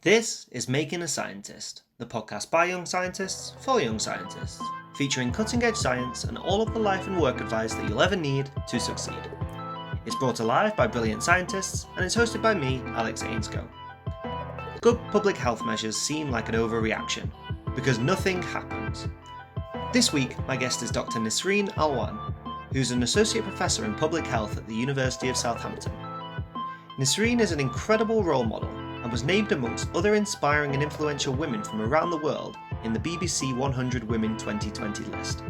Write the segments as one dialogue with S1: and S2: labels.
S1: This is Making a Scientist, the podcast by young scientists for young scientists, featuring cutting-edge science and all of the life and work advice that you'll ever need to succeed. It's brought to life by brilliant scientists and it's hosted by me, Alex Ainscoe. Good public health measures seem like an overreaction, because nothing happens. This week, my guest is Dr Nisreen Alwan, who's an associate professor in public health at the University of Southampton. Nisreen is an incredible role model and was named amongst other inspiring and influential women from around the world in the BBC 100 Women 2020 list.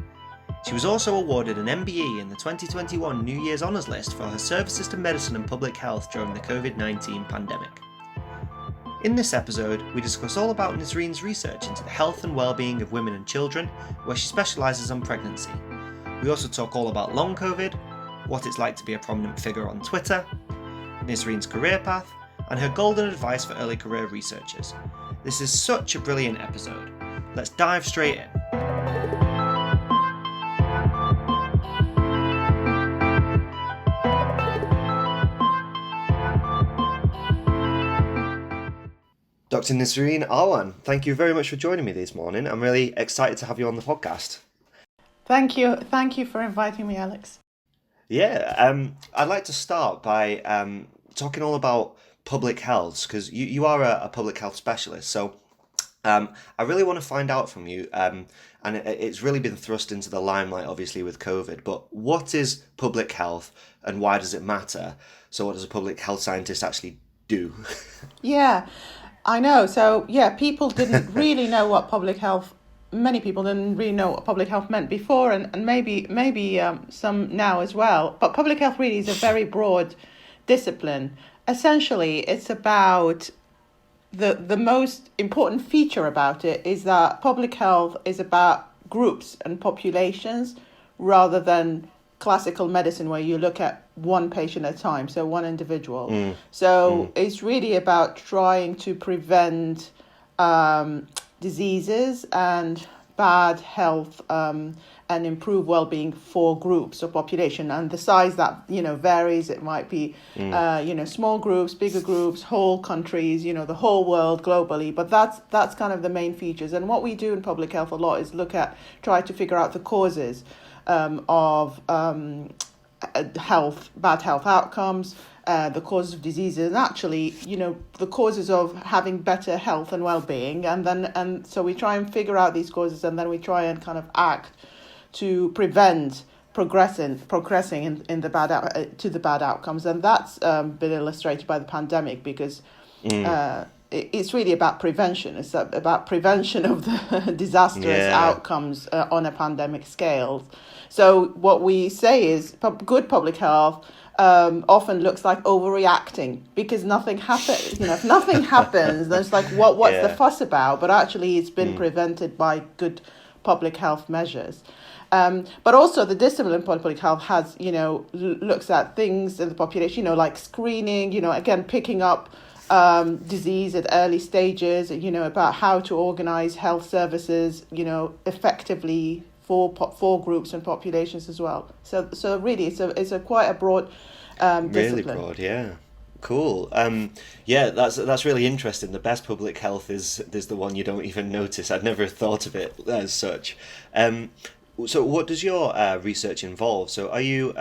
S1: She was also awarded an MBE in the 2021 New Year's Honours List for her services to medicine and public health during the COVID-19 pandemic. In this episode, we discuss all about Nisreen's research into the health and well-being of women and children, where she specialises on pregnancy. We also talk all about long COVID, what it's like to be a prominent figure on Twitter, Nisreen's career path, and her golden advice for early career researchers. This is such a brilliant episode. Let's dive straight in. Dr. Nisreen Alwan, thank you very much for joining me this morning. I'm really excited to have you on the podcast.
S2: Thank you. Thank you for inviting me, Alex.
S1: Yeah, I'd like to start by talking all about public health, because you are a public health specialist. So I really want to find out from you, and it's really been thrust into the limelight, obviously, with COVID, but what is public health and why does it matter? So what does a public health scientist actually do?
S2: Yeah, I know. So, people didn't really know what public health, many people didn't really know what public health meant before, and maybe some now as well. But public health really is a very broad discipline. Essentially, it's about the most important feature about it is that public health is about groups and populations rather than classical medicine where you look at one patient at a time, so one individual. It's really about trying to prevent diseases and bad health and improve well-being for groups or population. And the size that, varies. It might be, small groups, bigger groups, whole countries, the whole world globally. But that's kind of the main features. And what we do in public health a lot is try to figure out the causes of bad health outcomes, the causes of diseases, and actually, the causes of having better health and well-being. And so we try and figure out these causes, and then we try and kind of act to prevent progressing in the bad outcomes. And that's been illustrated by the pandemic, because it's really about prevention. It's about prevention of the disastrous outcomes on a pandemic scale. So what we say is good public health often looks like overreacting, because nothing happens. If nothing happens, then it's like, what's the fuss about? But actually, it's been prevented by good public health measures. But also the discipline in public health has, looks at things in the population, like screening, again, picking up disease at early stages, about how to organize health services, effectively for groups and populations as well. So really, it's a quite a broad discipline.
S1: Really broad, yeah. Cool. That's really interesting. The best public health is the one you don't even notice. I'd never thought of it as such. So what does your research involve? So are you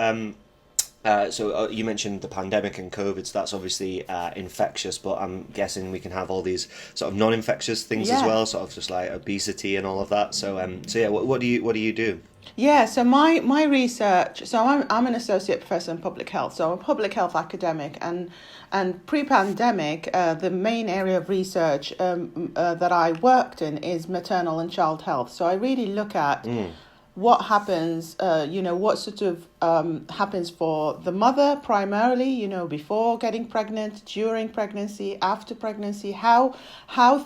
S1: you mentioned the pandemic and COVID, so that's obviously infectious, but I'm guessing we can have all these sort of non-infectious things as well, sort of just like obesity and all of that. So what do you do?
S2: Yeah, so my research, so I'm an associate professor in public health, so I'm a public health academic, and pre-pandemic, the main area of research that I worked in is maternal and child health. So I really look at what happens, what sort of happens for the mother primarily, before getting pregnant, during pregnancy, after pregnancy, how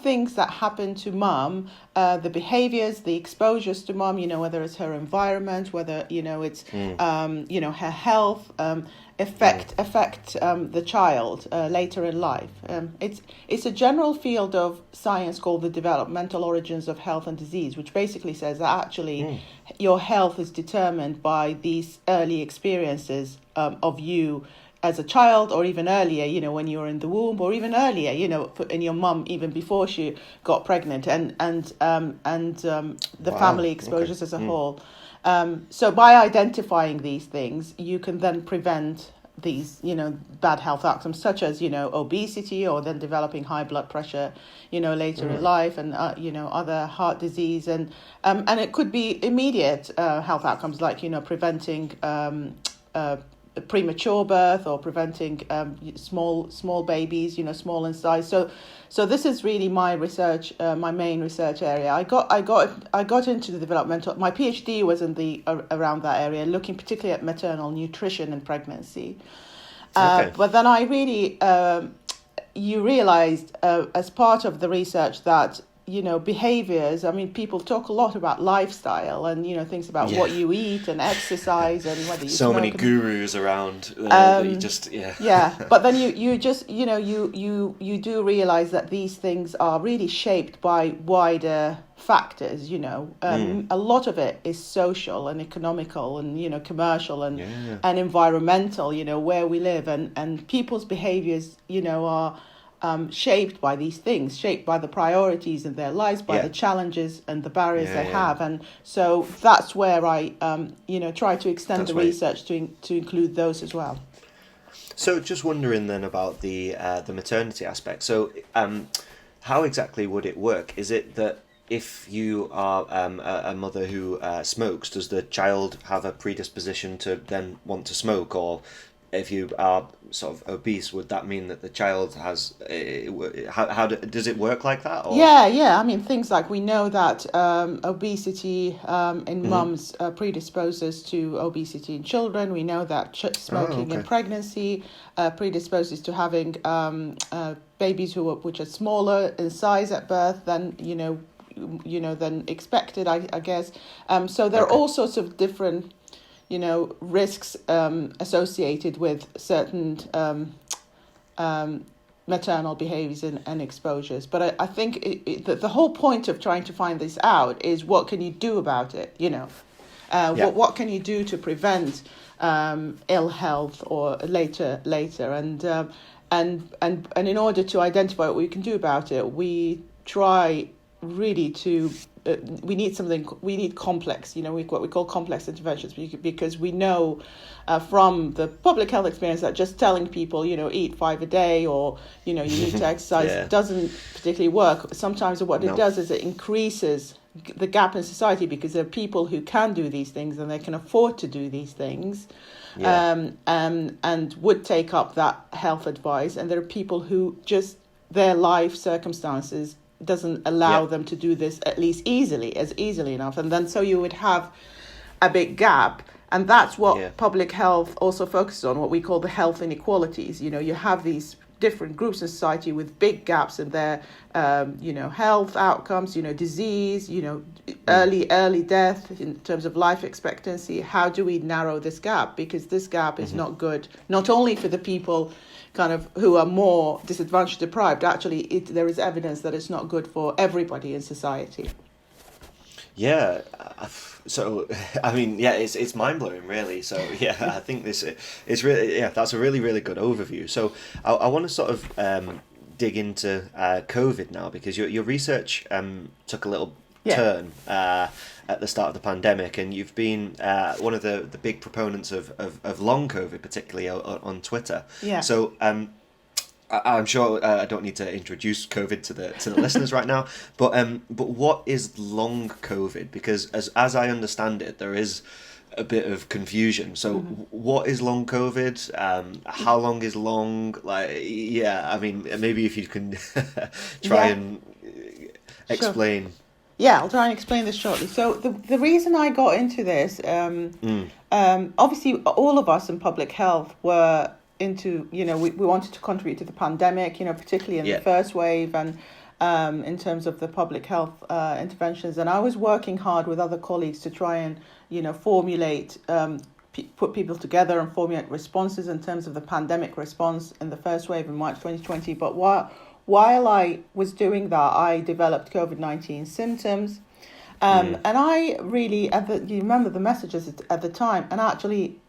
S2: things that happen to mom, the behaviors, the exposures to mom, whether it's her environment, whether, it's, her health, affect the child later in life. It's a general field of science called the developmental origins of health and disease, which basically says that actually your health is determined by these early experiences of you as a child, or even earlier, you know, when you were in the womb, or even earlier, you know, in your mum, even before she got pregnant, and the family exposures as a whole. So by identifying these things, you can then prevent these, you know, bad health outcomes, such as, you know, obesity, or then developing high blood pressure, you know, later in life, and you know, other heart disease, and it could be immediate health outcomes, like, you know, preventing premature birth, or preventing small babies, you know, small in size. So this is really my research, my main research area. I got into the developmental. My PhD was in around that area, looking particularly at maternal nutrition in pregnancy. But then I really, you realized as part of the research that, you know, behaviors, I mean, people talk a lot about lifestyle, and, you know, things about what you eat and exercise, and whether you
S1: so many gurus around that you just
S2: but then you just, you know, you do realize that these things are really shaped by wider factors, you know. A lot of it is social and economical, and, you know, commercial, and environmental, you know, where we live, and people's behaviors, you know, are shaped by these things, shaped by the priorities in their lives, by the challenges and the barriers they have. And so that's where I, you know, try to extend the research to include those as well.
S1: So just wondering then about the maternity aspect. So how exactly would it work? Is it that if you are a mother who smokes, does the child have a predisposition to then want to smoke? Or if you are sort of obese, would that mean that the child has? How does it work like that? Or?
S2: Yeah. I mean, things like, we know that obesity in mums predisposes to obesity in children. We know that smoking in pregnancy predisposes to having babies which are smaller in size at birth than than expected, I guess. So there are all sorts of different, you know, risks associated with certain maternal behaviors and exposures. But I think the whole point of trying to find this out is, what can you do about it? You know, what can you do to prevent ill health or later, and in order to identify what we can do about it, we try really to. We need complex, you know, what we call complex interventions, because we know from the public health experience that just telling people, you know, eat 5 a day, or, you know, you need to exercise doesn't particularly work. Sometimes what it does is it increases the gap in society, because there are people who can do these things and they can afford to do these things, and would take up that health advice, and there are people who just, their life circumstances doesn't allow them to do this at least easily enough, and then so you would have a big gap. And that's what public health also focuses on, what we call the health inequalities. You know, you have these different groups in society with big gaps in their you know, health outcomes, you know, disease, you know, early death in terms of life expectancy. How do we narrow this gap? Because this gap is not good, not only for the people kind of who are more disadvantaged, deprived. Actually, there is evidence that it's not good for everybody in society.
S1: Yeah. So, I mean, it's mind-blowing, really. So, I think it's really, that's a really, really good overview. So, I want to sort of dig into COVID now, because your research took a little turn at the start of the pandemic, and you've been one of the big proponents of long COVID, particularly on Twitter. So I'm sure I don't need to introduce COVID to the listeners right now, but what is long COVID? Because as I understand it, there is a bit of confusion. So what is long COVID? How long is long? I mean, maybe if you can try and explain.
S2: Sure. Yeah, I'll try and explain this shortly. So the reason I got into this, obviously all of us in public health were into, you know, we wanted to contribute to the pandemic, you know, particularly in the first wave, and in terms of the public health interventions. And I was working hard with other colleagues to try and, you know, formulate, put people together and formulate responses in terms of the pandemic response in the first wave in March 2020. But while I was doing that, I developed COVID-19 symptoms. And I really, you remember the messages at the time, and actually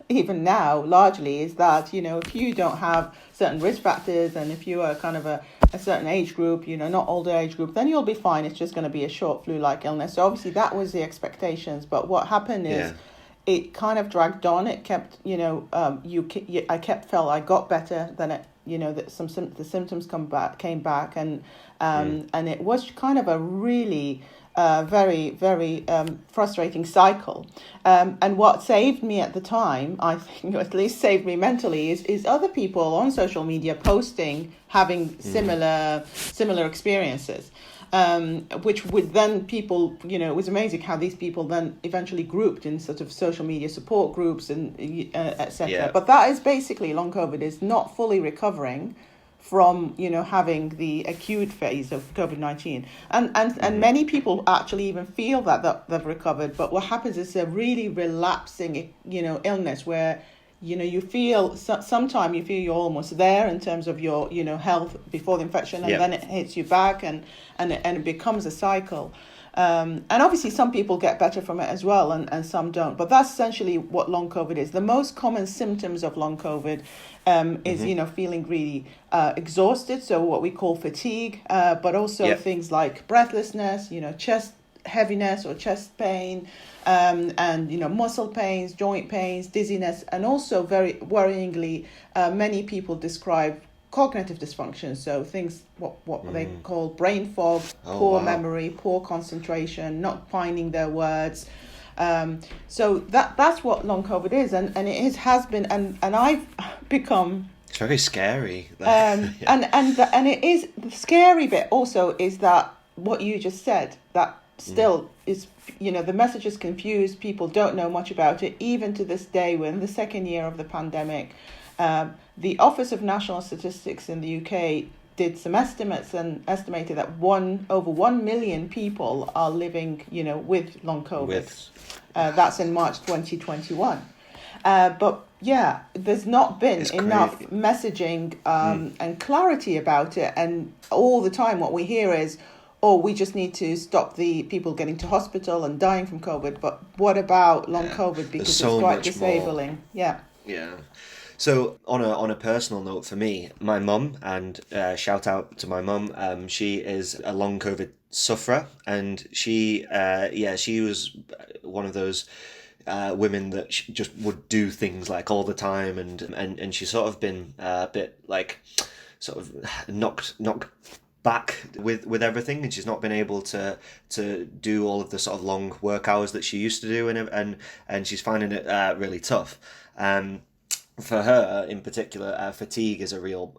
S2: even now, largely, is that, if you don't have certain risk factors, and if you are kind of a certain age group, not older age group, then you'll be fine. It's just going to be a short flu-like illness. So obviously that was the expectations. But what happened is it kind of dragged on. It kept, I got better, then it, the symptoms came back, and it was kind of a really very, very frustrating cycle. And what saved me at the time, I think, or at least saved me mentally, is other people on social media posting, having similar experiences. Which would then people, it was amazing how these people then eventually grouped in sort of social media support groups and etc. Yeah. But that is basically long COVID is not fully recovering from, having the acute phase of COVID-19. And many people actually even feel that they've recovered. But what happens is a really relapsing, illness where, you feel sometimes you feel you're almost there in terms of your, health before the infection, and then it hits you back, and it becomes a cycle. And obviously some people get better from it as well, and some don't. But that's essentially what long COVID is. The most common symptoms of long COVID is, feeling really exhausted, so what we call fatigue, but also things like breathlessness, chest heaviness or chest pain, and muscle pains, joint pains, dizziness, and also very worryingly, many people describe cognitive dysfunction. So things what they call brain fog, poor memory, poor concentration, not finding their words. So that's what long COVID is, and it has been, and I've become.
S1: It's very scary.
S2: And it is the scary bit. Also, is that what you just said, that still is, the message is confused. People don't know much about it. Even to this day, we're in the second year of the pandemic. The Office of National Statistics in the UK did some estimates and estimated that over 1 million people are living, with long COVID. That's in March 2021. But there's not been enough messaging and clarity about it. And all the time what we hear is, we just need to stop the people getting to hospital and dying from COVID. But what about long COVID? Because it's quite disabling.
S1: More. Yeah. So on a personal note for me, my mum, and shout out to my mum, she is a long COVID sufferer, and she was one of those women that just would do things like all the time, and she's sort of been a bit like sort of knocked back with everything, and she's not been able to do all of the sort of long work hours that she used to do, and she's finding it really tough. For her in particular, fatigue is a real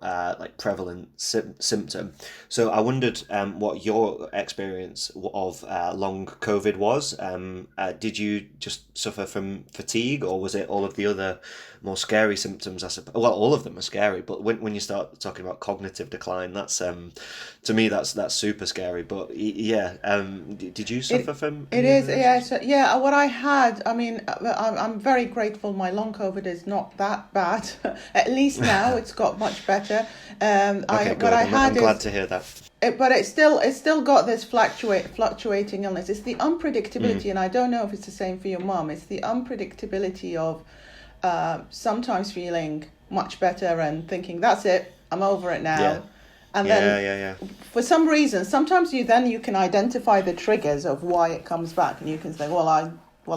S1: prevalent symptom. So I wondered what your experience of long COVID was. Did you just suffer from fatigue, or was it all of the other more scary symptoms? I suppose. Well, all of them are scary, but when you start talking about cognitive decline, that's to me that's super scary. But did you suffer from?
S2: It is, yeah. What I had, I mean, I'm very grateful. My long COVID is not that bad. At least now it's got much better.
S1: Good. I'm glad to hear that.
S2: But it's still got this fluctuating illness. It's the unpredictability, and I don't know if it's the same for your mum. It's the unpredictability of sometimes feeling much better and thinking, that's it, I'm over it now.
S1: Yeah.
S2: And then for some reason, sometimes you can identify the triggers of why it comes back, and you can say, well,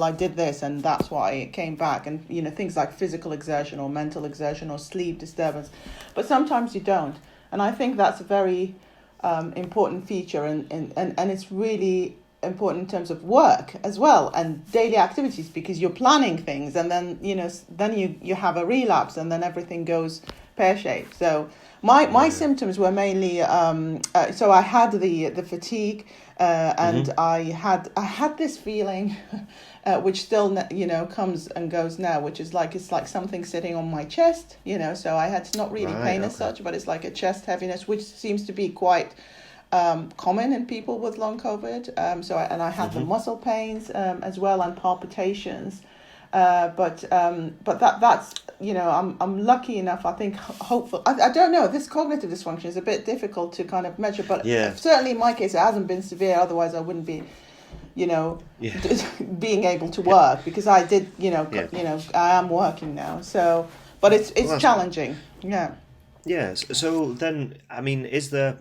S2: I did this and that's why it came back, and things like physical exertion or mental exertion or sleep disturbance. But sometimes you don't, and I think that's a very important feature, and it's really important in terms of work as well and daily activities, because you're planning things, and then you have a relapse, and then everything goes pear-shaped. So my symptoms were mainly so I had the fatigue, and I had this feeling which still comes and goes now, which is it's like something sitting on my chest, so I had not really pain as such, but it's like a chest heaviness, which seems to be quite common in people with long COVID. I had the muscle pains as well, and palpitations. But that's I'm lucky enough, I think, hopeful. I don't know, this cognitive dysfunction is a bit difficult to kind of measure, but certainly in my case it hasn't been severe, otherwise I wouldn't be
S1: Yeah.
S2: being able to work, because I did,
S1: Yeah.
S2: I am working now. So, but it's
S1: Well, that's
S2: challenging. Yeah.
S1: Yes. So then, I mean, is there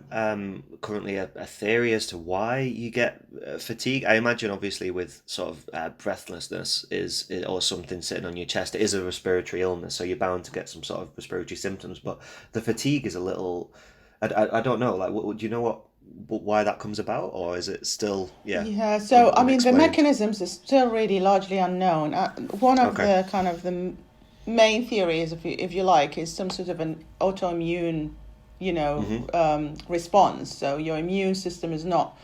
S1: currently a theory as to why you get fatigue? I imagine, obviously, with sort of breathlessness or something sitting on your chest, it is a respiratory illness, so you're bound to get some sort of respiratory symptoms. But the fatigue is a little, I don't know. Like, do you know why that comes about, or is it still, yeah,
S2: Yeah, so I mean, the
S1: unexplained?
S2: mechanisms are still really largely unknown. One of
S1: Okay.
S2: the kind of the main theories, if you like, is some sort of an autoimmune,
S1: Mm-hmm.
S2: response. So your immune system has not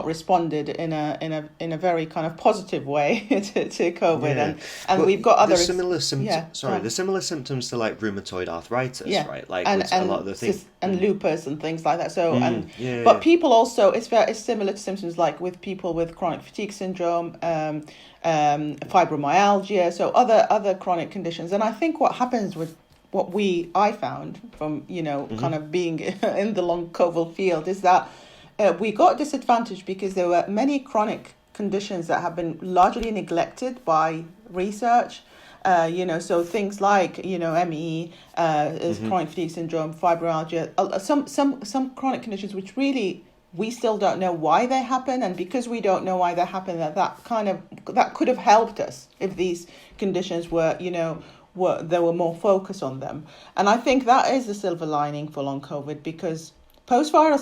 S2: responded in a very kind of positive way to COVID,
S1: Yeah.
S2: and
S1: Well,
S2: we've got other
S1: there's similar symptoms.
S2: yeah, go
S1: Sorry,
S2: on.
S1: there's similar symptoms to like rheumatoid arthritis,
S2: Yeah,
S1: right? Like
S2: and
S1: with a lot of the things. Mm.
S2: lupus and things like that. So
S1: Yeah,
S2: but
S1: yeah.
S2: people also, it's similar to symptoms like with people with chronic fatigue syndrome, fibromyalgia, so other chronic conditions. And I think what happens with I found from kind of being in the long COVID field is that we got disadvantaged because there were many chronic conditions that have been largely neglected by research. So things like ME, is chronic fatigue syndrome, fibromyalgia, some chronic conditions which really we still don't know why they happen, and because we don't know why they happen, that could have helped us if these conditions were there were more focus on them. And I think that is the silver lining for long COVID, because post-viral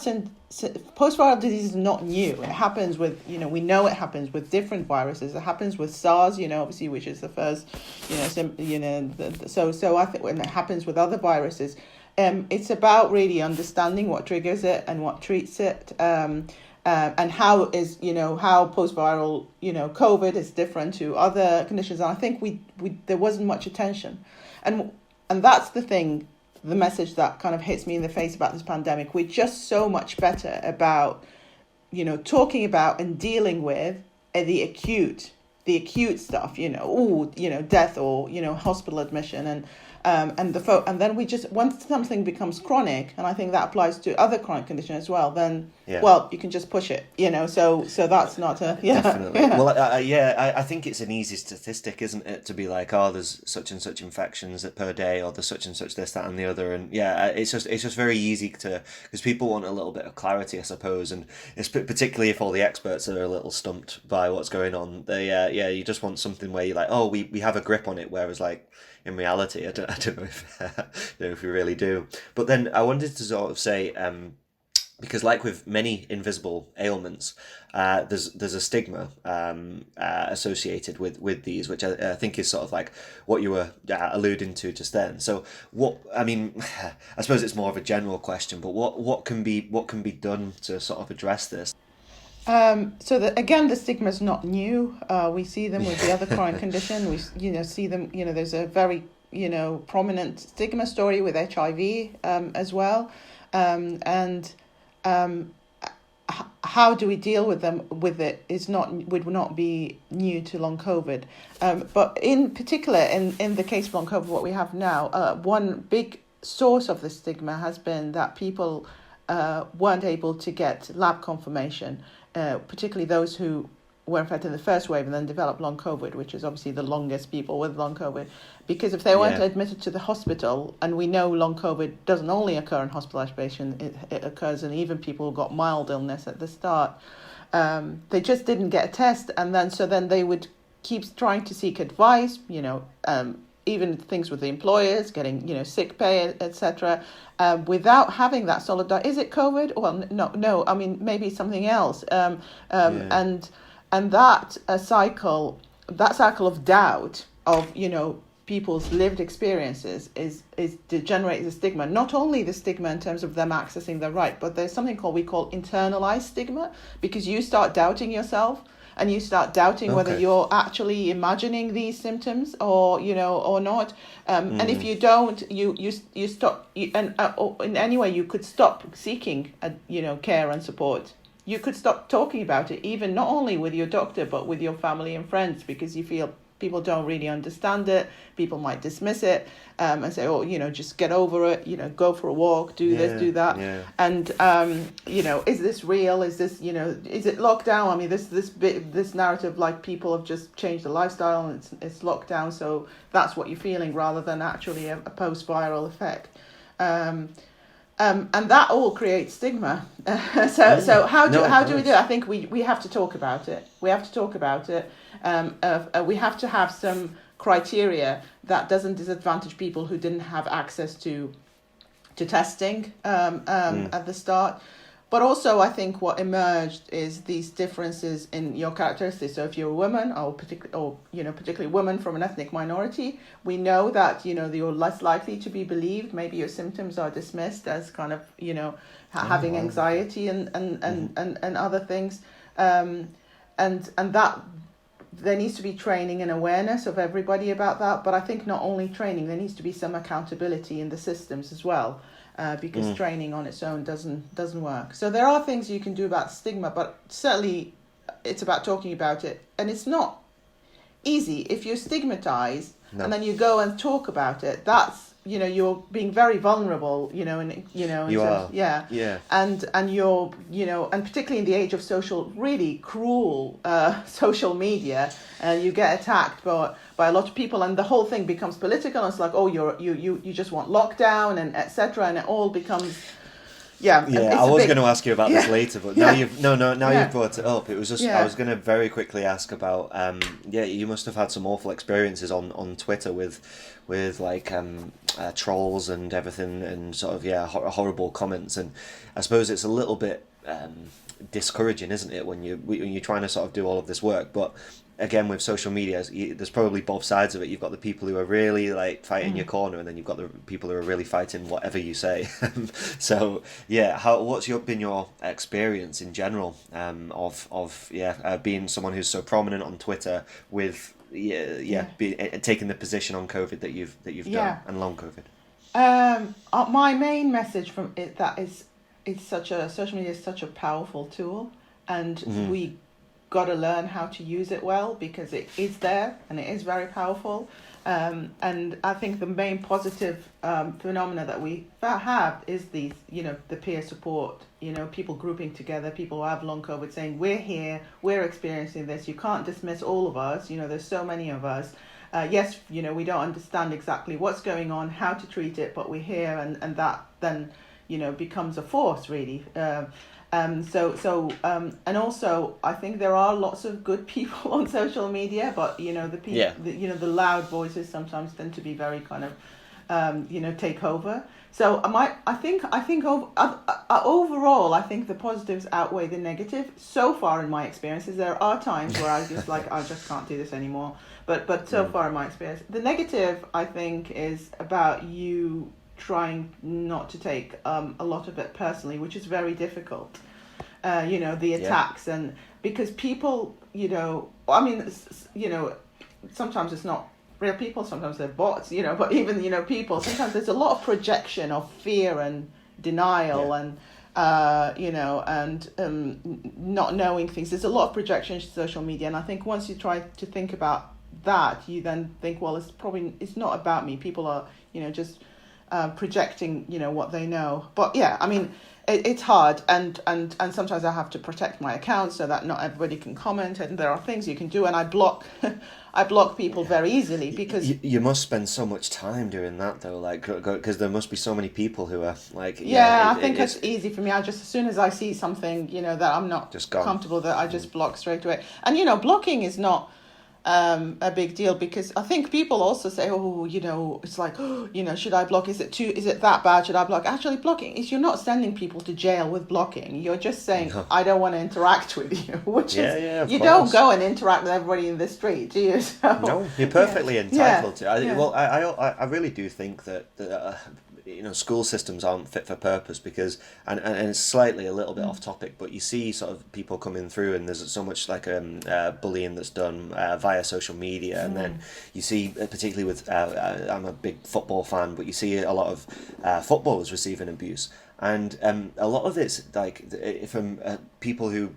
S2: disease is not new. It happens with, we know it happens with different viruses. It happens with SARS, obviously, which is the first, so I think when it happens with other viruses, it's about really understanding what triggers it and what treats it, and how post-viral, COVID is different to other conditions. And I think we there wasn't much attention, and that's the message that kind of hits me in the face about this pandemic. We're just so much better about, talking about and dealing with the acute stuff, death or, hospital admission, and then we just, once something becomes chronic, and I think that applies to other chronic conditions as well, then
S1: Yeah.
S2: well, you can just push it, so that's not a
S1: Definitely.
S2: yeah.
S1: Well, I think it's an easy statistic, isn't it, to be like, oh, there's such and such infections per day, or there's such and such this, that, and the other, and yeah, it's just very easy because people want a little bit of clarity, I suppose, and it's particularly if all the experts are a little stumped by what's going on. You just want something where you're like, oh, we have a grip on it, whereas like in reality, I don't know if we really do. But then I wanted to sort of say, because like with many invisible ailments, there's a stigma associated with these, which I think is sort of like what you were alluding to just then. So I suppose it's more of a general question, but what can be done to sort of address this?
S2: Again, the stigma is not new. We see them with the other chronic condition. We see them. There's a very prominent stigma story with HIV as well, and how do we deal with them with it would not be new to long COVID, but in particular in the case of long COVID, what we have now, one big source of the stigma has been that people weren't able to get lab confirmation, particularly those who were infected in the first wave and then developed long COVID, which is obviously the longest people with long COVID, because if they weren't admitted to the hospital, and we know long COVID doesn't only occur in hospitalized patients, it occurs in even people who got mild illness at the start, they just didn't get a test, and then they would keep trying to seek advice, even things with the employers, getting sick pay, etc., without having that solid is it COVID? Well, no. I mean, maybe something else. And that cycle of doubt of people's lived experiences is degenerates the stigma. Not only the stigma in terms of them accessing their right, but there's something we call internalized stigma, because you start doubting yourself. And you start doubting whether you're actually imagining these symptoms or not. And if you don't, you stop. Or in any way, you could stop seeking care and support. You could stop talking about it, even not only with your doctor but with your family and friends, because you feel People don't really understand it. People might dismiss it and say, oh, just get over it, go for a walk, do this, do that.
S1: Yeah.
S2: And, is this real? Is this, is it lockdown? I mean, this narrative, like people have just changed their lifestyle and it's lockdown. So that's what you're feeling rather than actually a post-viral effect. And that all creates stigma. So how do we do it? I think we have to talk about it. We have to talk about it. We have to have some criteria that doesn't disadvantage people who didn't have access to testing at the start. But also, I think what emerged is these differences in your characteristics. So if you're a woman, or particularly women from an ethnic minority, we know that you're less likely to be believed. Maybe your symptoms are dismissed as kind of having anxiety and other things, and that there needs to be training and awareness of everybody about that. But I think not only training, there needs to be some accountability in the systems as well. Because training on its own doesn't work. So there are things you can do about stigma, but certainly it's about talking about it. And it's not easy. If you're stigmatized and then you go and talk about it, that's, you're being very vulnerable,
S1: you are.
S2: Yeah. And you're, and particularly in the age of really cruel social media, you get attacked by a lot of people, and the whole thing becomes political. And it's like, oh, you just want lockdown and etc. And it all becomes, I
S1: was going to ask you about this later, but now you've brought it up. It was just I was going to very quickly ask about you must have had some awful experiences on Twitter with like trolls and everything, and sort of horrible comments. And I suppose it's a little bit discouraging, isn't it, when you're trying to sort of do all of this work. But again, with social media, there's probably both sides of it. You've got the people who are really like fighting your corner, and then you've got the people who are really fighting whatever you say. So what's been your experience in general of being someone who's so prominent on Twitter with taking the position on COVID that you've done, and long COVID?
S2: My main message from it social media is such a powerful tool, and we got to learn how to use it well, because it is there and it is very powerful. And I think the main positive phenomena that we have is these, the peer support, people grouping together, people who have long COVID saying, we're here, we're experiencing this, you can't dismiss all of us, there's so many of us. Yes, we don't understand exactly what's going on, how to treat it, but we're here, and that then, becomes a force, really. And also I think there are lots of good people on social media, but the loud voices sometimes tend to be very kind of take over. So I think overall I think the positives outweigh the negative so far in my experiences. There are times where I just can't do this anymore, but so far in my experience, the negative I think is about you trying not to take a lot of it personally, which is very difficult. The attacks, and because people, sometimes it's not real people, sometimes they're bots, but even, people, sometimes there's a lot of projection of fear and denial and, not knowing things. There's a lot of projection in social media. And I think once you try to think about that, you then think, well, it's not about me. People are, just projecting, what they know. But it's hard, and sometimes I have to protect my account so that not everybody can comment, and there are things you can do, and I block people very easily, because
S1: you must spend so much time doing that though, like, because there must be so many people who are like
S2: I think it's easy for me. I just, as soon as I see something that I'm not just comfortable, that I just block straight away. And blocking is not a big deal, because I think people also say, it's like, should I block? Is it that bad? Should I block? Actually, blocking is, you're not sending people to jail with blocking. You're just saying, I don't want to interact with you, which is, you don't go and interact with everybody in the street, do you? So,
S1: no, you're perfectly entitled to. I really do think that school systems aren't fit for purpose, because and it's slightly a little bit off topic, but you see sort of people coming through, and there's so much like bullying that's done via social media, and then you see, particularly with I'm a big football fan, but you see a lot of footballers receiving abuse. And a lot of it's like from people who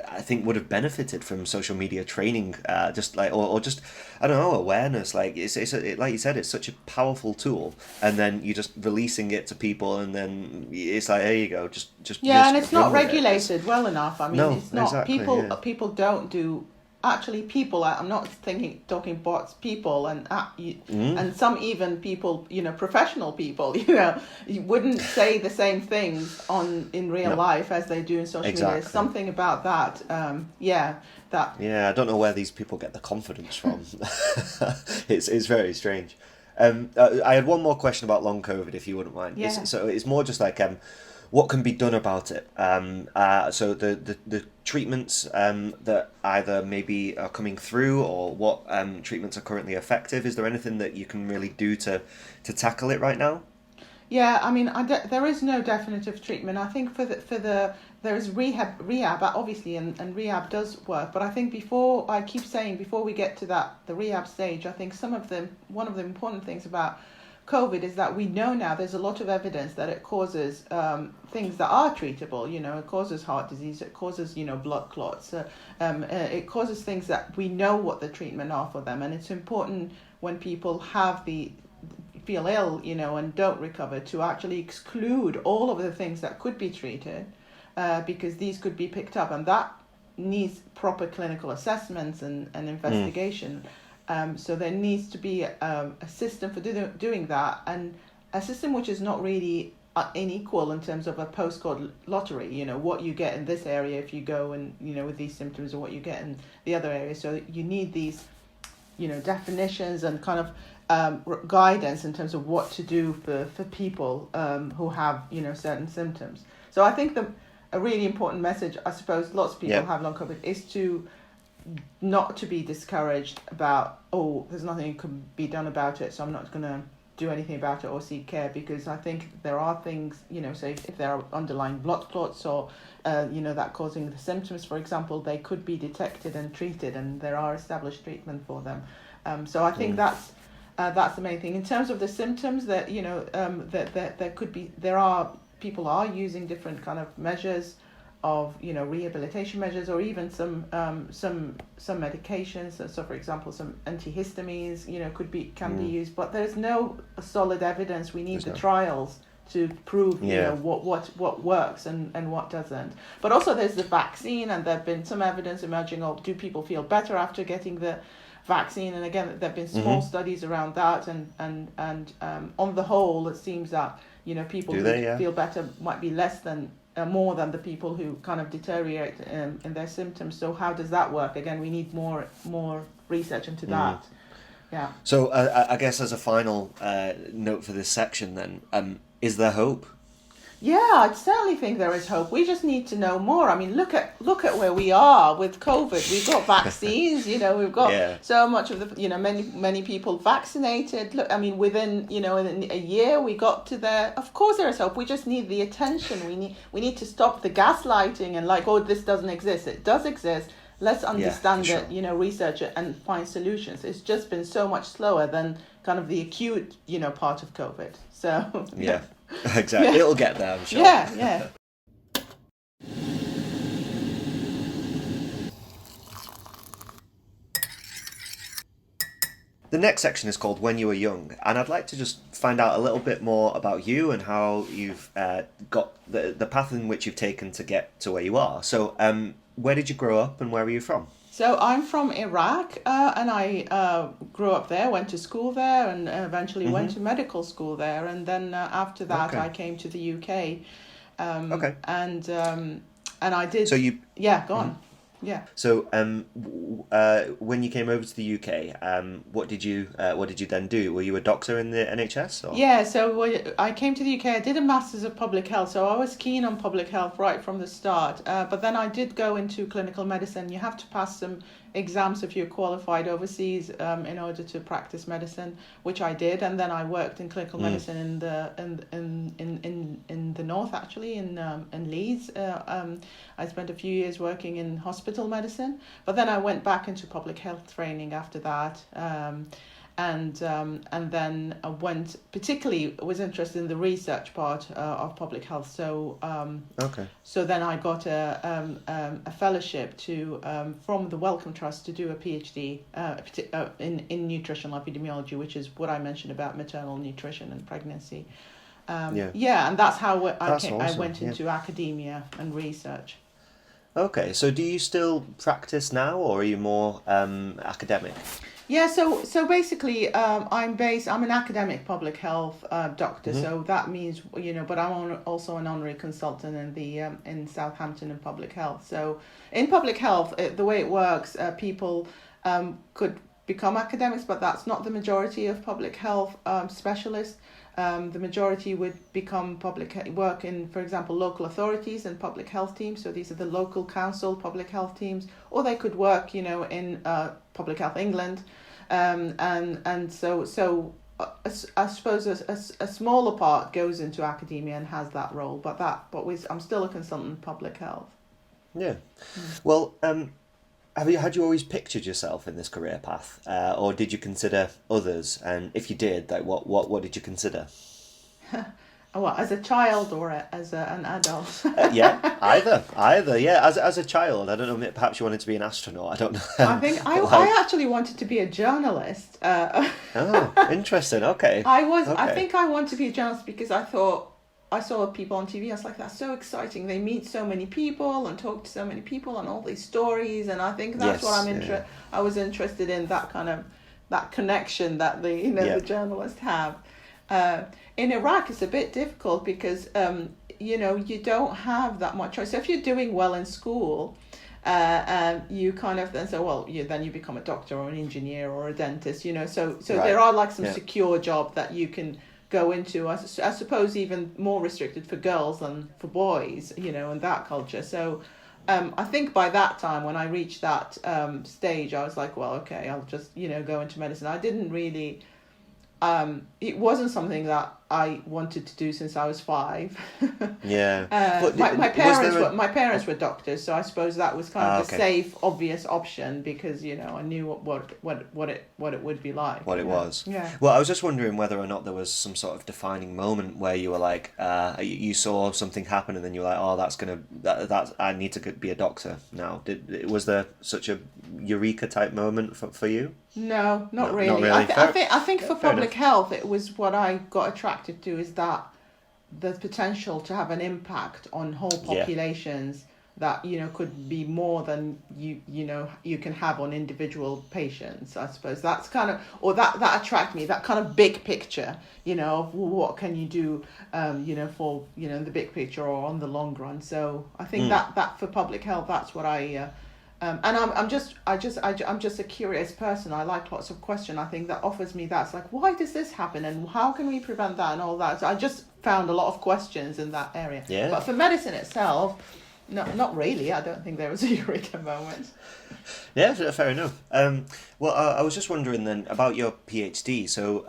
S1: I think would have benefited from social media training, just like or just I don't know, awareness. Like like you said, it's such a powerful tool, and then you just releasing it to people, and then it's like, there you go, just
S2: Yeah, and it's
S1: run
S2: not
S1: with it.
S2: regulated well enough. I mean,
S1: No,
S2: it's not
S1: exactly,
S2: people.
S1: yeah.
S2: People don't do actually. People. I'm not talking bots. People and some even people. Professional people. You wouldn't say the same things in real
S1: No,
S2: life as they do in social media. There's
S1: exactly.
S2: something about that. That.
S1: Yeah, I don't know where these people get the confidence from. It's very strange. I had one more question about long COVID, if you wouldn't mind.
S2: Yeah.
S1: So it's more just like what can be done about it. So the treatments that either maybe are coming through, or what treatments are currently effective. Is there anything that you can really do to tackle it right now?
S2: Yeah, I mean, there is no definitive treatment. I think there is rehab obviously, and rehab does work. But I think before we get to the rehab stage, I think one of the important things about COVID is that we know now there's a lot of evidence that it causes things that are treatable. It causes heart disease, it causes blood clots, it causes things that we know what the treatment are for them, and it's important when people feel ill, and don't recover, to actually exclude all of the things that could be treated, because these could be picked up, and that needs proper clinical assessments and investigation. So there needs to be a system for doing that, and a system which is not really unequal in terms of a postcode lottery. What you get in this area if you go and with these symptoms, or what you get in the other area. So you need these definitions and kind of guidance in terms of what to do for people who have certain symptoms. So I think a really important message, I suppose lots of people have long COVID, is to not to be discouraged about, there's nothing can be done about it, so I'm not going to do anything about it or seek care, because I think there are things, say if there are underlying blood clots or that causing the symptoms, for example, they could be detected and treated, and there are established treatment for them. So I think that's the main thing. In terms of the symptoms, that people are using different kind of measures of rehabilitation measures, or even some medications. So for example, some antihistamines can be used, but there's no solid evidence. We need trials to prove what works and what doesn't. But also there's the vaccine, and there've been some evidence emerging of, do people feel better after getting the vaccine? And again, there have been small studies around that, and on the whole, it seems that people who feel better might be less than more than the people who kind of deteriorate in their symptoms. So how does that work? Again, we need more research into that. Yeah.
S1: So I guess as a final note for this section, then, is there hope?
S2: Yeah, I certainly think there is hope. We just need to know more. I mean, look at where we are with COVID. We've got vaccines, we've got so much of the, many people vaccinated. Look, I mean, within, in a year we got to there. Of course there is hope. We just need the attention. We need to stop the gaslighting and this doesn't exist. It does exist. Let's understand it, research it and find solutions. It's just been so much slower than kind of the acute, part of COVID. So
S1: yeah. Exactly. It'll get there, I'm sure.
S2: Yeah.
S1: The next section is called When You Were Young, and I'd like to just find out a little bit more about you and how you've got the path in which you've taken to get to where you are. So, where did you grow up and where were you from?
S2: So I'm from Iraq, and I grew up there, went to school there, and eventually went to medical school there. And then after that, I came to the UK. And I did.
S1: So you.
S2: Yeah, go on. Yeah.
S1: So when you came over to the UK, what did you then do? Were you a doctor in the NHS? Or?
S2: Yeah, so I came to the UK. I did a Masters of Public Health, so I was keen on public health right from the start. But then I did go into clinical medicine. You have to pass some exams if you're qualified overseas in order to practice medicine, which I did, and then I worked in clinical medicine in the north, actually, in Leeds. I spent a few years working in hospital medicine, but then I went back into public health training after that. and then I was interested in the research part of public health. So so then I got a fellowship from the Wellcome Trust to do a PhD in nutritional epidemiology, which is what I mentioned about maternal nutrition and pregnancy. And that's how I went into academia and research.
S1: Okay, so do you still practice now, or are you more academic?
S2: Yeah, so basically, I'm an academic public health doctor. Mm-hmm. So that means, but I'm also an honorary consultant in Southampton in public health. So in public health, the way it works, people could become academics, but that's not the majority of public health specialists. The majority would become work in, for example, local authorities and public health teams. So these are the local council public health teams, or they could work, in Public Health England, and so I suppose a smaller part goes into academia and has that role. But I'm still a consultant in public health.
S1: Yeah, well. Had you always pictured yourself in this career path, or did you consider others? And if you did, like what did you consider?
S2: What, as a child or as an adult?
S1: Yeah, either. Yeah, as a child, I don't know. Perhaps you wanted to be an astronaut. I don't know.
S2: I think I actually wanted to be a journalist.
S1: Oh, interesting. Okay.
S2: I think I wanted to be a journalist because I thought. I saw people on TV. I was like, that's so exciting. They meet so many people and talk to so many people and all these stories. And I think that's what I was interested in, that kind of that connection that the journalists have. In Iraq, it's a bit difficult because you don't have that much choice. So if you're doing well in school, you kind of then say, well, then you become a doctor or an engineer or a dentist. So right. There are like some secure job that you can go into, I suppose even more restricted for girls than for boys, in that culture. So I think by that time, when I reached that stage, I was like, well, okay, I'll just, go into medicine. I didn't really, it wasn't something that I wanted to do since I was 5.
S1: Yeah.
S2: My parents were doctors, so I suppose that was kind of a safe, obvious option because I knew what it would be like.
S1: What it was.
S2: Yeah.
S1: Well, I was just wondering whether or not there was some sort of defining moment where you were like, you saw something happen and then you were like, oh, that's I need to be a doctor now. Was there such a eureka type moment for you?
S2: No, not really. I think for public health, it was what I got attracted to, is that the potential to have an impact on whole populations that could be more than you can have on individual patients. I suppose that's kind of, or that attracted me, that kind of big picture, of what can you do, for the big picture or on the long run. So I think that for public health, that's what I. And I'm just a curious person. I like lots of questions. I think that offers me that. It's like, why does this happen and how can we prevent that and all that? So I just found a lot of questions in that area.
S1: Yeah.
S2: But for medicine itself, no, not really. I don't think there was a eureka moment.
S1: Yeah, fair enough. Well, I was just wondering then about your PhD. So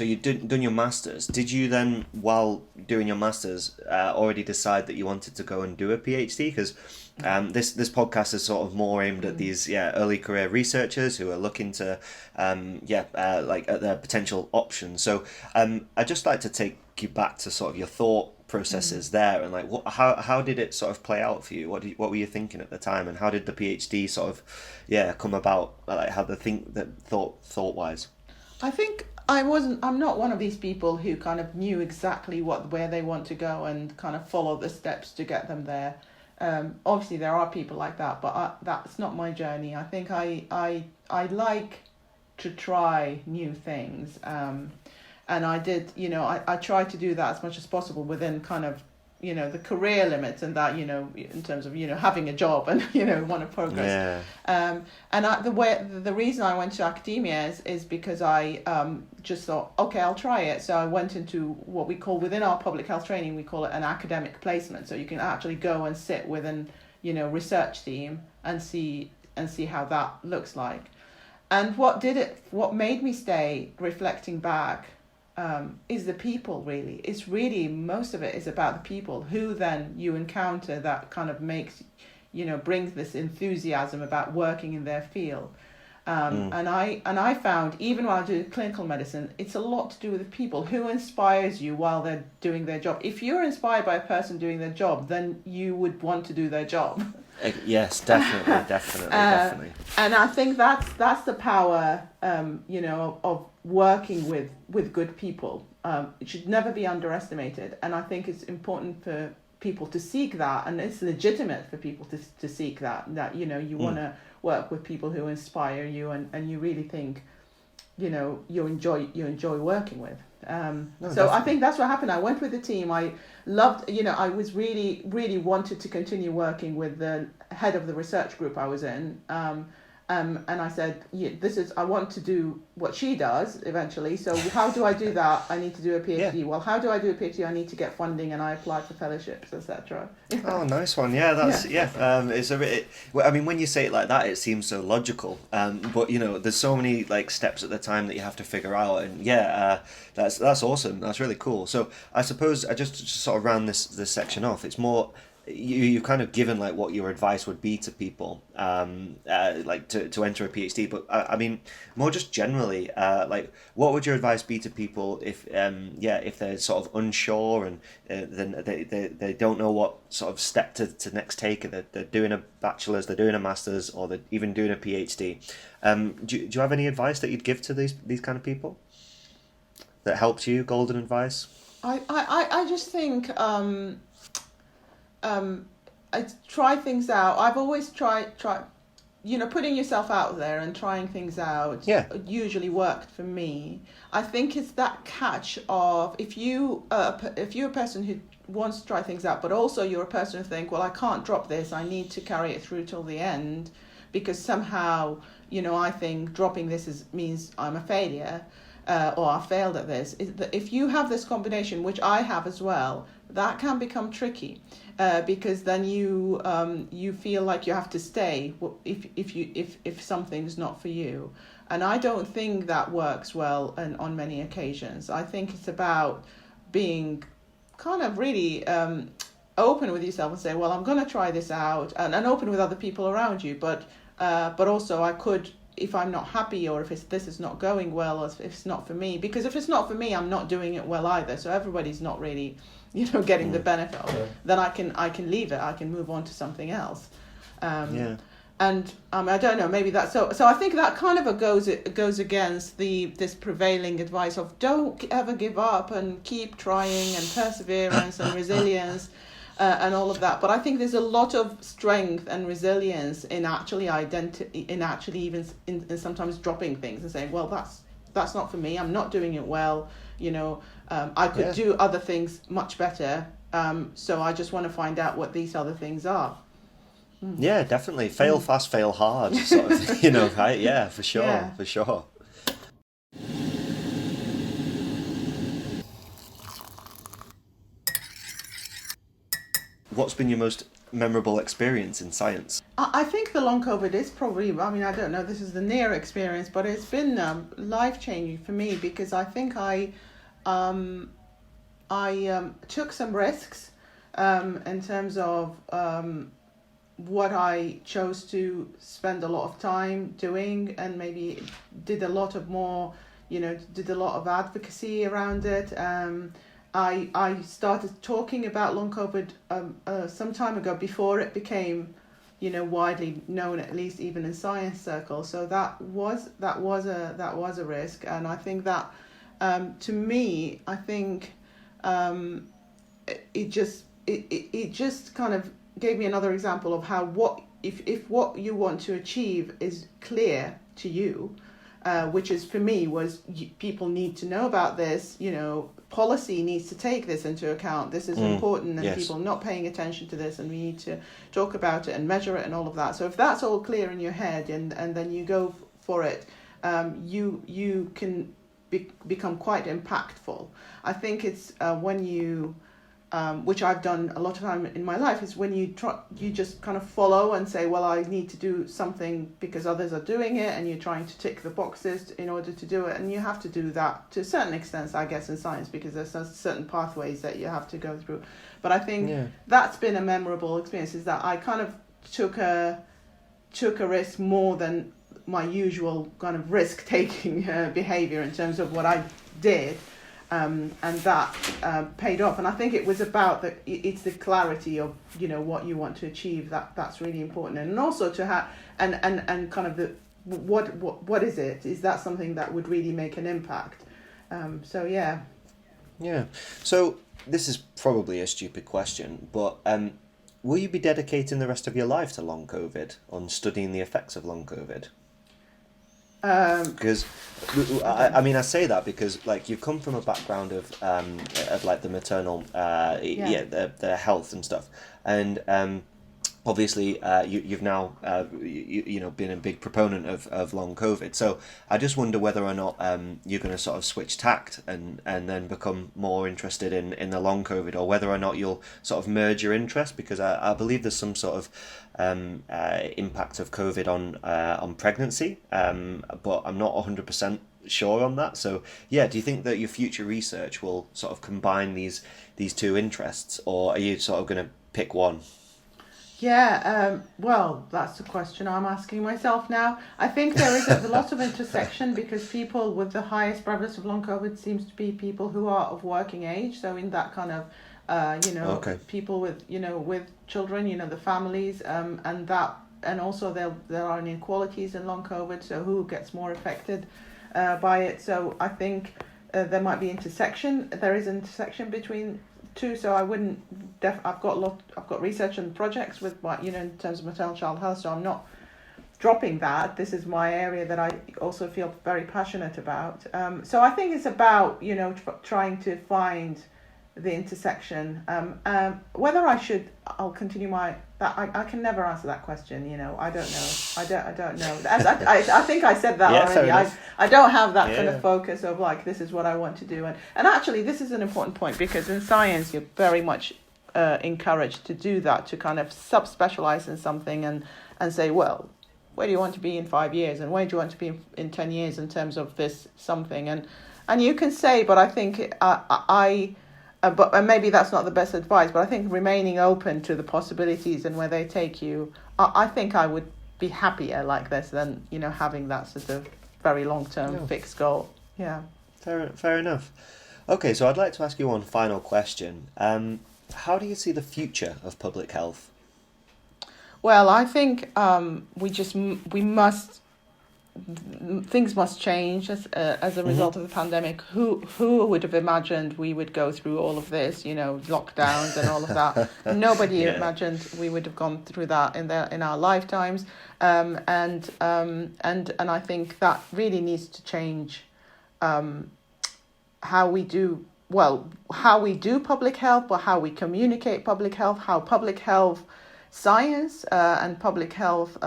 S1: you done your masters. Did you then, while doing your masters, already decide that you wanted to go and do a PhD? Because this podcast is sort of more aimed at these early career researchers who are looking to like at their potential options. So I'd just like to take you back to sort of your thought processes there, and like how did it sort of play out for you? What were you thinking at the time, and how did the PhD sort of come about? Like how thought wise.
S2: I think I'm not one of these people who kind of knew exactly where they want to go and kind of follow the steps to get them there. Obviously there are people like that, but that's not my journey. I think I like to try new things. And I did, I tried to do that as much as possible within kind of, the career limits and that, in terms of, having a job and, want to progress.
S1: Yeah.
S2: And the reason I went to academia is because I just thought, okay, I'll try it. So I went into what we call, within our public health training, we call it an academic placement. So you can actually go and sit within, research team and see how that looks like. And what made me stay, reflecting back, is the people, really. It's really, most of it is about the people who then you encounter that kind of makes, brings this enthusiasm about working in their field. And I found, even while doing clinical medicine, it's a lot to do with the people. Who inspires you while they're doing their job? If you're inspired by a person doing their job, then you would want to do their job.
S1: Yes, definitely.
S2: And I think that's the power, of working with good people. It should never be underestimated. And I think it's important for people to seek that, and it's legitimate for people to seek that you want to work with people who inspire you and you really think you enjoy working with. I think that's what happened. I went with the team. I loved, I was really wanted to continue working with the head of the research group I was in. And I said, I want to do what she does eventually. So how do I do that? I need to do a PhD. Yeah. Well, how do I do a PhD? I need to get funding, and I applied for fellowships, etc.
S1: Oh, nice one. Yeah, that's it's a bit. Well, I mean, when you say it like that, it seems so logical. But there's so many like steps at the time that you have to figure out, and that's awesome. That's really cool. So I suppose I just sort of round this section off. It's more. You've kind of given like what your advice would be to people, like to enter a PhD. But I mean, more just generally, like what would your advice be to people if they're sort of unsure and then they don't know what sort of step to next take? They're doing a bachelor's, they're doing a master's, or they're even doing a PhD. Do you have any advice that you'd give to these kind of people that helped you? Golden advice?
S2: I just think. I try things out. I've always tried, putting yourself out there and trying things out.
S1: Yeah.
S2: Usually worked for me. I think it's that catch of if you're a person who wants to try things out, but also you're a person who think, well, I can't drop this. I need to carry it through till the end, because somehow, I think dropping this means I'm a failure. Or I failed at this. If you have this combination, which I have as well, that can become tricky, because then you feel like you have to stay if something's not for you, and I don't think that works well on many occasions. I think it's about being kind of really open with yourself and say, well, I'm going to try this out, and open with other people around you, but also I could. If I'm not happy, or if this is not going well, or if it's not for me, because if it's not for me, I'm not doing it well either. So everybody's not really, getting the benefit of it. Then I can leave it. I can move on to something else. And I don't know. Maybe that's so. So I think that kind of goes against this prevailing advice of don't ever give up and keep trying, and perseverance and resilience. And all of that, but I think there's a lot of strength and resilience in actually even in sometimes dropping things and saying, well, that's not for me. I'm not doing it well. I could do other things much better. So I just want to find out what these other things are.
S1: Yeah, definitely. Fail fast, fail hard, sort of. Right? Yeah, for sure, for sure. What's been your most memorable experience in science?
S2: I think the long COVID is probably, I don't know, this is the near experience, but it's been life-changing for me, because I think I took some risks in terms of what I chose to spend a lot of time doing, and maybe did a lot of advocacy around it. I started talking about long COVID some time ago, before it became, widely known, at least even in science circles. So that was a risk, and I think that to me, I think it just kind of gave me another example of how if what you want to achieve is clear to you, which is for me was people need to know about this, policy needs to take this into account. This is important, and people not paying attention to this, and we need to talk about it and measure it and all of that. So if that's all clear in your head, and then you go for it, you can become quite impactful. I think it's when you which I've done a lot of time in my life, is when you just kind of follow and say, well, I need to do something because others are doing it, and you're trying to tick the boxes in order to do it. And you have to do that to a certain extent, I guess, in science, because there's certain pathways that you have to go through. But I think that's been a memorable experience, is that I kind of took a risk more than my usual kind of risk-taking behavior in terms of what I did, and that paid off. And I think it was about it's the clarity of, you know, what you want to achieve, that's really important, and also to have and kind of the what is it? Is that something that would really make an impact? So yeah.
S1: Yeah. So this is probably a stupid question, but will you be dedicating the rest of your life to long COVID, on studying the effects of long COVID? Because I mean, I say that because, like, you've come from a background of like the maternal the health and stuff, and obviously you've now you know, been a big proponent of long COVID. So I just wonder whether or not you're going to sort of switch tact and then become more interested in the long COVID, or whether or not you'll sort of merge your interest, because I believe there's some sort of impact of COVID on pregnancy, but I'm not 100% sure on that. So yeah, do you think that your future research will sort of combine these two interests, or are you sort of going to pick one?
S2: Yeah, well, that's the question I'm asking myself now. I think there is a lot of intersection, because people with the highest prevalence of long COVID seems to be people who are of working age. So in that kind of, you know,
S1: Okay.
S2: people with, you know, with children, you know, the families, and also there are inequalities in long COVID. So who gets more affected by it? So I think there might be intersection. There is intersection between two, so I wouldn't. I've got research and projects with my, you know, in terms of maternal child health. So I'm not dropping that. This is my area that I also feel very passionate about. So I think it's about, you know, trying to find the intersection. Whether I'll continue I can never answer that question. You know, I don't know. I don't know. I think I said that already. I don't have that kind of focus of like, this is what I want to do. And actually, this is an important point, because in science you're very much encouraged to do that, to kind of subspecialize in something and say, well, where do you want to be in 5 years, and where do you want to be in 10 years in terms of this something, and you can say, but I think but maybe that's not the best advice, but I think remaining open to the possibilities and where they take you, I think I would be happier like this than, you know, having that sort of very long-term fixed goal. Yeah.
S1: Fair enough. Okay, so I'd like to ask you one final question. How do you see the future of public health?
S2: Well, I think things must change as a result of the pandemic. Who would have imagined we would go through all of this, you know, lockdowns and all of that? Nobody imagined we would have gone through that in our lifetimes. And I think that really needs to change how we do public health, but how we communicate public health, how public health science and public health,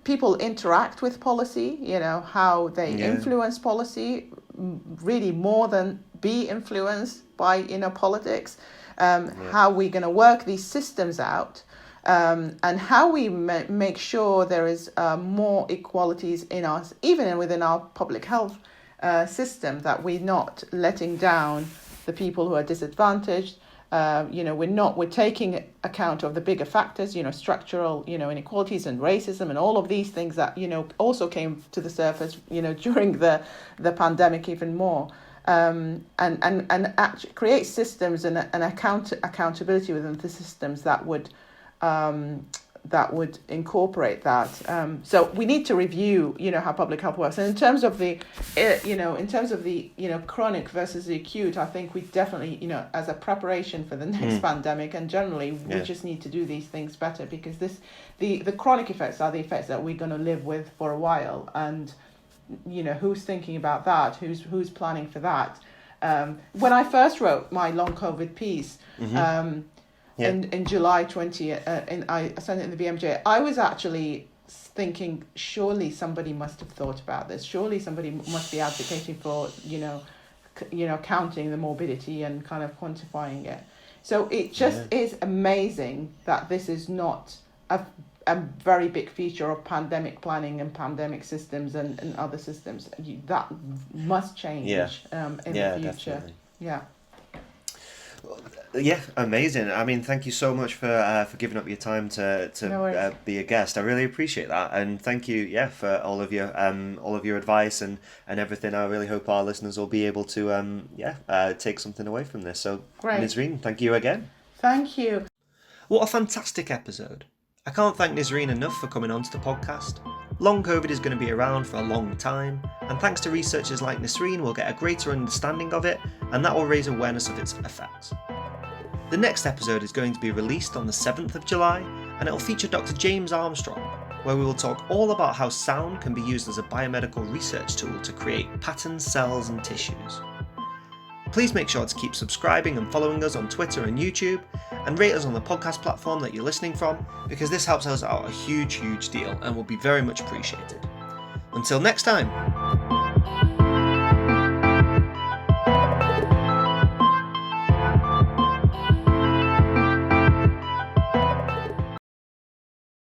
S2: people interact with policy, you know, how they influence policy, really more than be influenced by, you know, politics, how we're going to work these systems out, and how we make sure there is more equalities in us, even within our public health system, that we're not letting down the people who are disadvantaged. We're taking account of the bigger factors, you know, structural, you know, inequalities and racism and all of these things that, you know, also came to the surface, you know, during the pandemic even more, and actually create systems and accountability within the systems that would incorporate that. So we need to review, you know, how public health works. And in terms of the chronic versus the acute, I think we definitely, you know, as a preparation for the next pandemic, and generally we just need to do these things better, because the chronic effects are the effects that we're going to live with for a while. And, you know, who's thinking about that? Who's planning for that? When I first wrote my long COVID piece, in July 20, I sent it in the BMJ. I was actually thinking, surely somebody must have thought about this. Surely somebody must be advocating for, you know, counting the morbidity and kind of quantifying it. So it just is amazing that this is not a very big feature of pandemic planning and pandemic systems and other systems. That must change in the future.
S1: Definitely.
S2: Yeah.
S1: Yeah, amazing. I mean, thank you so much for giving up your time to
S2: No worries.
S1: be a guest. I really appreciate that, and thank you, yeah, for all of your advice and everything. I really hope our listeners will be able to take something away from this. So,
S2: Great.
S1: Nisreen, thank you again.
S2: Thank you.
S1: What a fantastic episode! I can't thank Nisreen enough for coming onto the podcast. Long COVID is going to be around for a long time, and thanks to researchers like Nisreen, we'll get a greater understanding of it, and that will raise awareness of its effects. The next episode is going to be released on the 7th of July, and it will feature Dr. James Armstrong, where we will talk all about how sound can be used as a biomedical research tool to create patterns, cells and tissues. Please make sure to keep subscribing and following us on Twitter and YouTube, and rate us on the podcast platform that you're listening from, because this helps us out a huge deal and will be very much appreciated. Until next time!